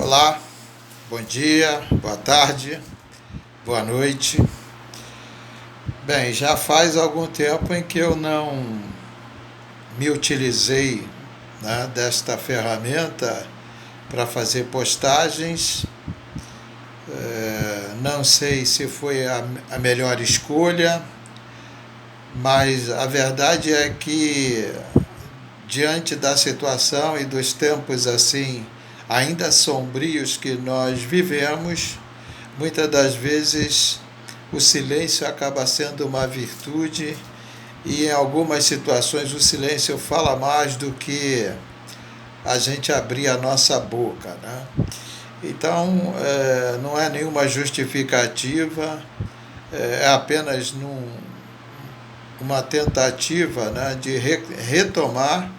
Olá, bom dia, boa tarde, boa noite. Bem, já faz algum tempo em que eu não me utilizei, né, desta ferramenta para fazer postagens. Não sei se foi a melhor escolha, mas a verdade é que, diante da situação e dos tempos assim, ainda sombrios que nós vivemos, muitas das vezes o silêncio acaba sendo uma virtude e em algumas situações o silêncio fala mais do que a gente abrir a nossa boca, né? Então, não é nenhuma justificativa, é apenas uma tentativa, né, de retomar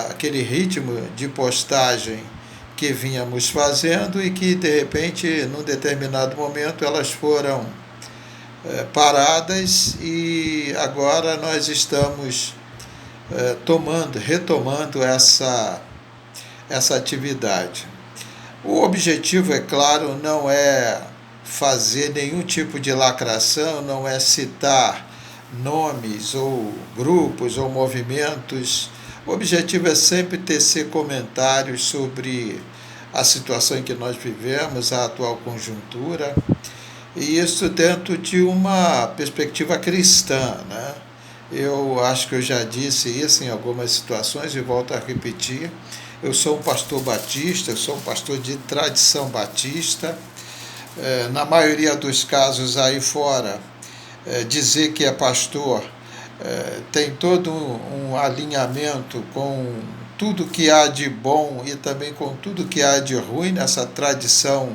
aquele ritmo de postagem que vínhamos fazendo e que, de repente, num determinado momento, elas foram paradas e agora nós estamos retomando essa atividade. O objetivo, é claro, não é fazer nenhum tipo de lacração, não é citar nomes ou grupos ou movimentos. O objetivo é sempre tecer comentários sobre a situação em que nós vivemos, a atual conjuntura, e isso dentro de uma perspectiva cristã, né? Eu acho que eu já disse isso em algumas situações e volto a repetir. Eu sou um pastor batista, eu sou um pastor de tradição batista. Na maioria dos casos aí fora, dizer que é pastor tem todo um alinhamento com tudo que há de bom e também com tudo que há de ruim nessa tradição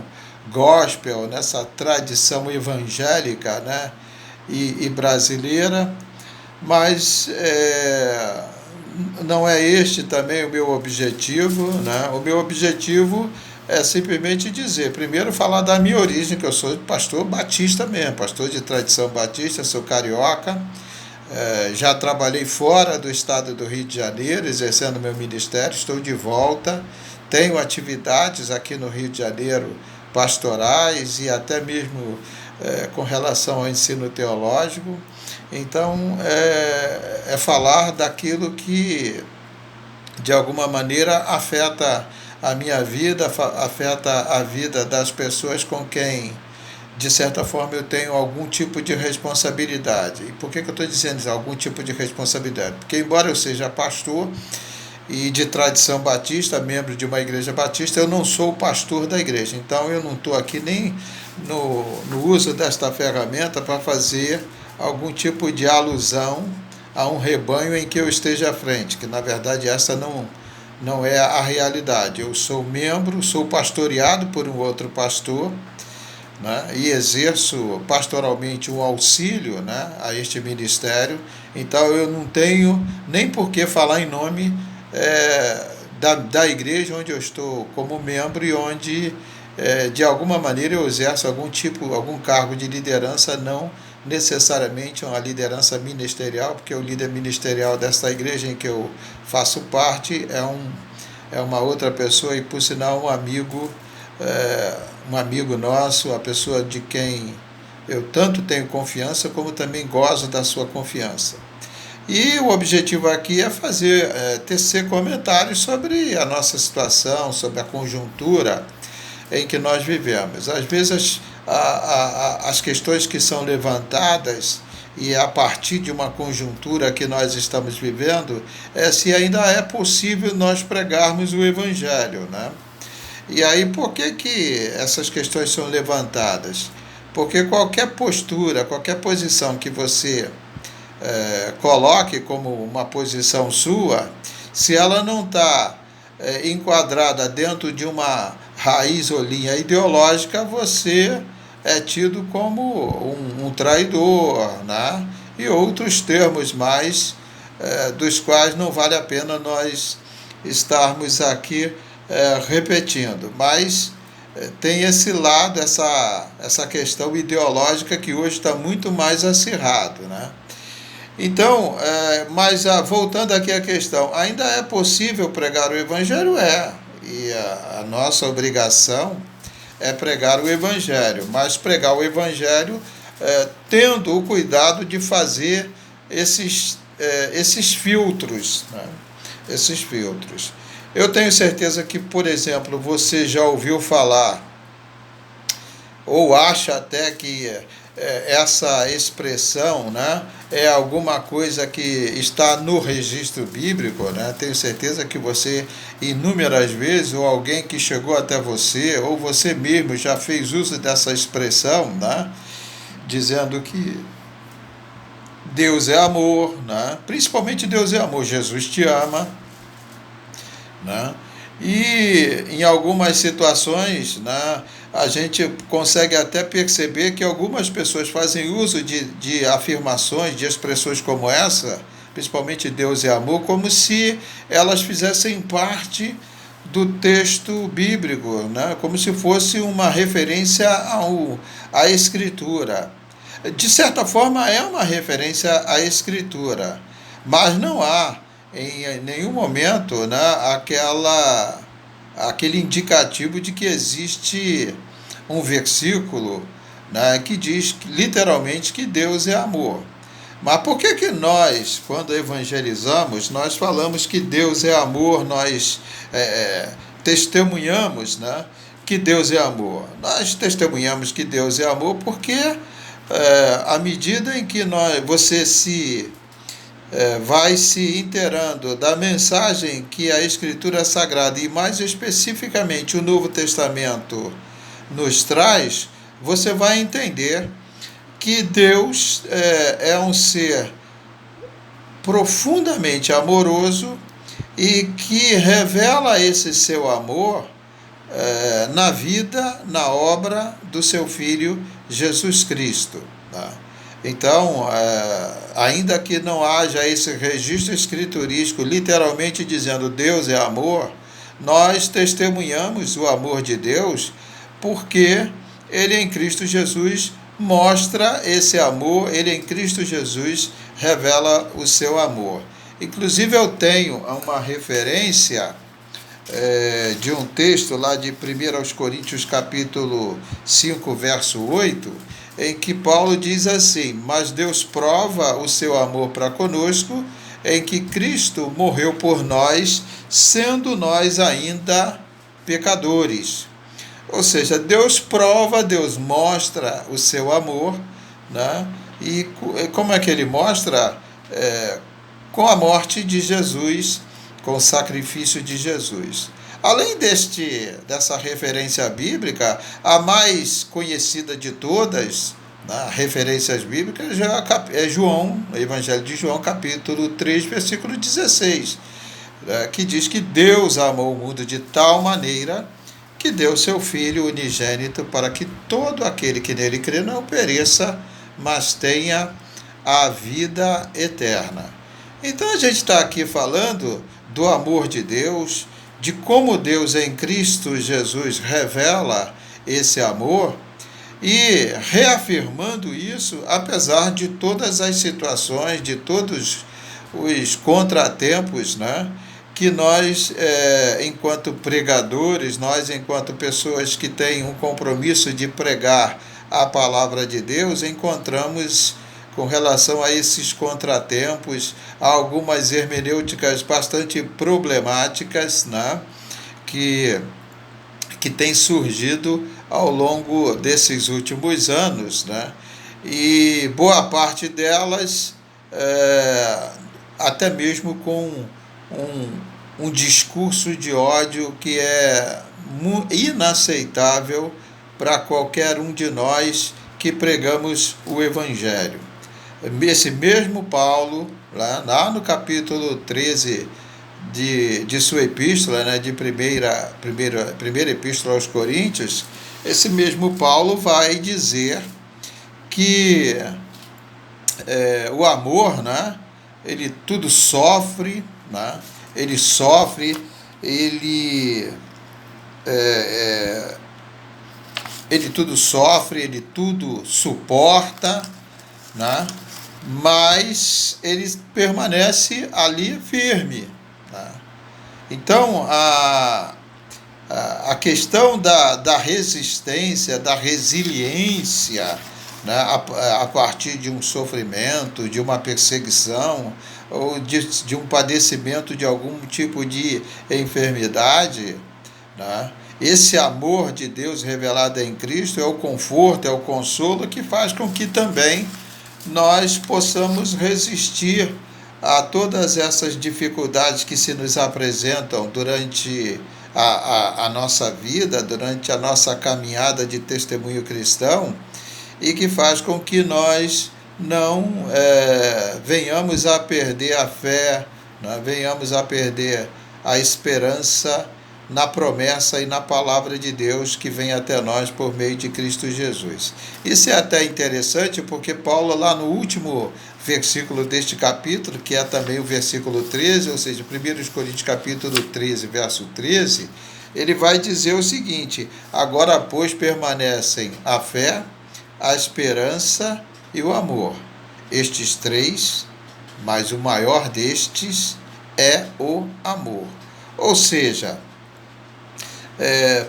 gospel, nessa tradição evangélica, né, e brasileira, mas não é este também o meu objetivo, né? O meu objetivo é simplesmente dizer, primeiro falar da minha origem, que eu sou pastor batista mesmo, pastor de tradição batista, sou carioca, já trabalhei fora do estado do Rio de Janeiro, exercendo meu ministério, estou de volta, tenho atividades aqui no Rio de Janeiro pastorais e até mesmo com relação ao ensino teológico. Então, é falar daquilo que, de alguma maneira, afeta a minha vida, afeta a vida das pessoas com quem, de certa forma, eu tenho algum tipo de responsabilidade. E por que eu estou dizendo isso, algum tipo de responsabilidade? Porque, embora eu seja pastor e de tradição batista, membro de uma igreja batista, eu não sou o pastor da igreja. Então, eu não estou aqui nem no uso desta ferramenta para fazer algum tipo de alusão a um rebanho em que eu esteja à frente, que na verdade essa não é a realidade. Eu sou membro, sou pastoreado por um outro pastor, né, e exerço pastoralmente um auxílio, né, a este ministério. Então eu não tenho nem por que falar em nome da igreja onde eu estou como membro e onde de alguma maneira eu exerço algum cargo de liderança, não necessariamente uma liderança ministerial, porque o líder ministerial desta igreja em que eu faço parte é uma outra pessoa e, por sinal, um amigo nosso, a pessoa de quem eu tanto tenho confiança como também gozo da sua confiança. E o objetivo aqui é tecer comentários sobre a nossa situação, sobre a conjuntura em que nós vivemos. Às vezes as questões que são levantadas e a partir de uma conjuntura que nós estamos vivendo, se ainda é possível nós pregarmos o Evangelho, né? E aí, por que essas questões são levantadas? Porque qualquer postura, qualquer posição que você coloque como uma posição sua, se ela não está enquadrada dentro de uma raiz ou linha ideológica, você é tido como um traidor, né? E outros termos mais, dos quais não vale a pena nós estarmos aqui repetindo. Mas tem esse lado, essa questão ideológica que hoje está muito mais acirrado, né? Então, mas voltando aqui à questão, ainda é possível pregar o Evangelho? e a nossa obrigação é pregar o Evangelho, mas pregar o Evangelho tendo o cuidado de fazer esses filtros, né? Esses filtros. Eu tenho certeza que, por exemplo, você já ouviu falar, ou acha até que essa expressão, né, é alguma coisa que está no registro bíblico, né? Tenho certeza que você, inúmeras vezes, ou alguém que chegou até você, ou você mesmo já fez uso dessa expressão, né, dizendo que Deus é amor, né? Principalmente Deus é amor, Jesus te ama, né? E em algumas situações, né, a gente consegue até perceber que algumas pessoas fazem uso de afirmações, de expressões como essa, principalmente Deus é amor, como se elas fizessem parte do texto bíblico, né, como se fosse uma referência à Escritura. De certa forma, é uma referência à Escritura, mas não há em nenhum momento, né, aquele indicativo de que existe um versículo, né, que diz literalmente que Deus é amor. Mas por que nós, quando evangelizamos, nós falamos que Deus é amor, nós testemunhamos, né, que Deus é amor? Nós testemunhamos que Deus é amor porque à medida em que você vai se inteirando da mensagem que a Escritura Sagrada, e mais especificamente o Novo Testamento, nos traz, você vai entender que Deus é um ser profundamente amoroso e que revela esse seu amor na vida, na obra do seu Filho Jesus Cristo. Tá? Então, ainda que não haja esse registro escriturístico literalmente dizendo Deus é amor, nós testemunhamos o amor de Deus porque Ele em Cristo Jesus mostra esse amor, Ele em Cristo Jesus revela o seu amor. Inclusive eu tenho uma referência de um texto lá de 1 Coríntios capítulo 5, verso 8, em que Paulo diz assim: mas Deus prova o seu amor para conosco, em que Cristo morreu por nós, sendo nós ainda pecadores. Ou seja, Deus prova, Deus mostra o seu amor, né? E como é que ele mostra? Com a morte de Jesus, com o sacrifício de Jesus. Além dessa referência bíblica, a mais conhecida de todas, né, referências bíblicas, é João, o Evangelho de João, capítulo 3, versículo 16, que diz que Deus amou o mundo de tal maneira que deu seu Filho unigênito para que todo aquele que nele crê não pereça, mas tenha a vida eterna. Então a gente está aqui falando do amor de Deus, de como Deus em Cristo Jesus revela esse amor e reafirmando isso, apesar de todas as situações, de todos os contratempos, né, que nós, enquanto pregadores, nós, enquanto pessoas que têm um compromisso de pregar a palavra de Deus, encontramos com relação a esses contratempos, há algumas hermenêuticas bastante problemáticas, né, que têm surgido ao longo desses últimos anos, né, e boa parte delas até mesmo com um discurso de ódio que é inaceitável para qualquer um de nós que pregamos o Evangelho. Esse mesmo Paulo, lá no capítulo 13 de sua epístola, né, de primeira epístola aos Coríntios, esse mesmo Paulo vai dizer que o amor, né, ele tudo sofre, né, ele sofre, ele tudo sofre, ele tudo suporta, né? Mas ele permanece ali firme, né? Então, a questão da resistência, da resiliência, né, a partir de um sofrimento, de uma perseguição, ou de um padecimento de algum tipo de enfermidade, né? Esse amor de Deus revelado em Cristo é o conforto, é o consolo que faz com que também nós possamos resistir a todas essas dificuldades que se nos apresentam durante a nossa vida, durante a nossa caminhada de testemunho cristão, e que faz com que nós não venhamos a perder a fé, né? Venhamos a perder a esperança na promessa e na palavra de Deus que vem até nós por meio de Cristo Jesus. Isso é até interessante porque Paulo, lá no último versículo deste capítulo, que é também o versículo 13, ou seja, 1 Coríntios capítulo 13, verso 13, ele vai dizer o seguinte: agora, pois, permanecem a fé, a esperança e o amor. Estes três, mas o maior destes é o amor. Ou seja,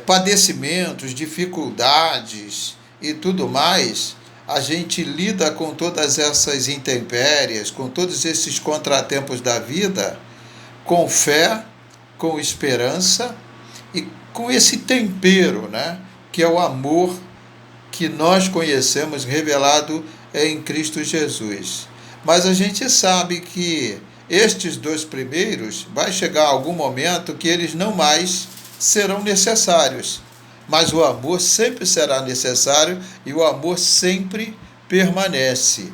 padecimentos, dificuldades e tudo mais, a gente lida com todas essas intempéries, com todos esses contratempos da vida, com fé, com esperança e com esse tempero, né, que é o amor que nós conhecemos revelado em Cristo Jesus. Mas a gente sabe que estes dois primeiros, vai chegar algum momento que eles não mais serão necessários, mas o amor sempre será necessário e o amor sempre permanece.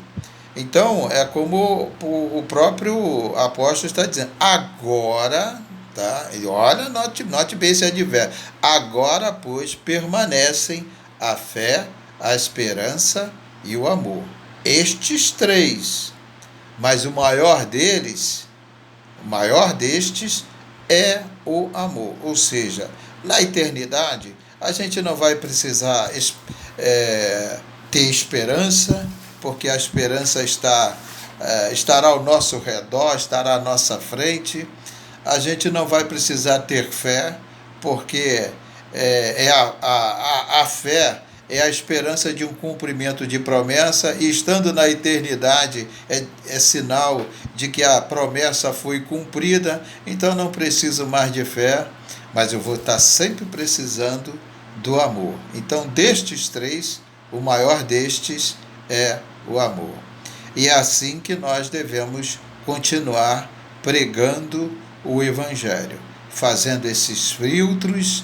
Então, é como o próprio apóstolo está dizendo, agora, tá? E olha, note bem esse advérbio, agora, pois, permanecem a fé, a esperança e o amor. Estes três, mas o maior destes é o amor. Ou seja, na eternidade, a gente não vai precisar ter esperança, porque a esperança estará ao nosso redor, estará à nossa frente. A gente não vai precisar ter fé, porque a fé é a esperança de um cumprimento de promessa, e estando na eternidade é sinal de que a promessa foi cumprida, então não preciso mais de fé, mas eu vou estar sempre precisando do amor. Então, destes três, o maior destes é o amor. E é assim que nós devemos continuar pregando o Evangelho, fazendo esses filtros,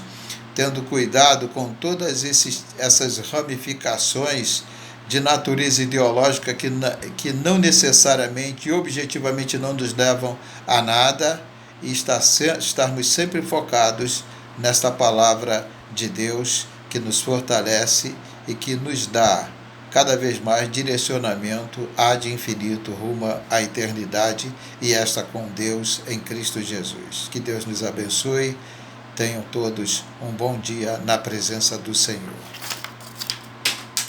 tendo cuidado com todas essas ramificações de natureza ideológica que não necessariamente e objetivamente não nos levam a nada, e estarmos sempre focados nesta palavra de Deus que nos fortalece e que nos dá cada vez mais direcionamento ad infinito rumo à eternidade, e esta com Deus em Cristo Jesus. Que Deus nos abençoe. Tenham todos um bom dia na presença do Senhor.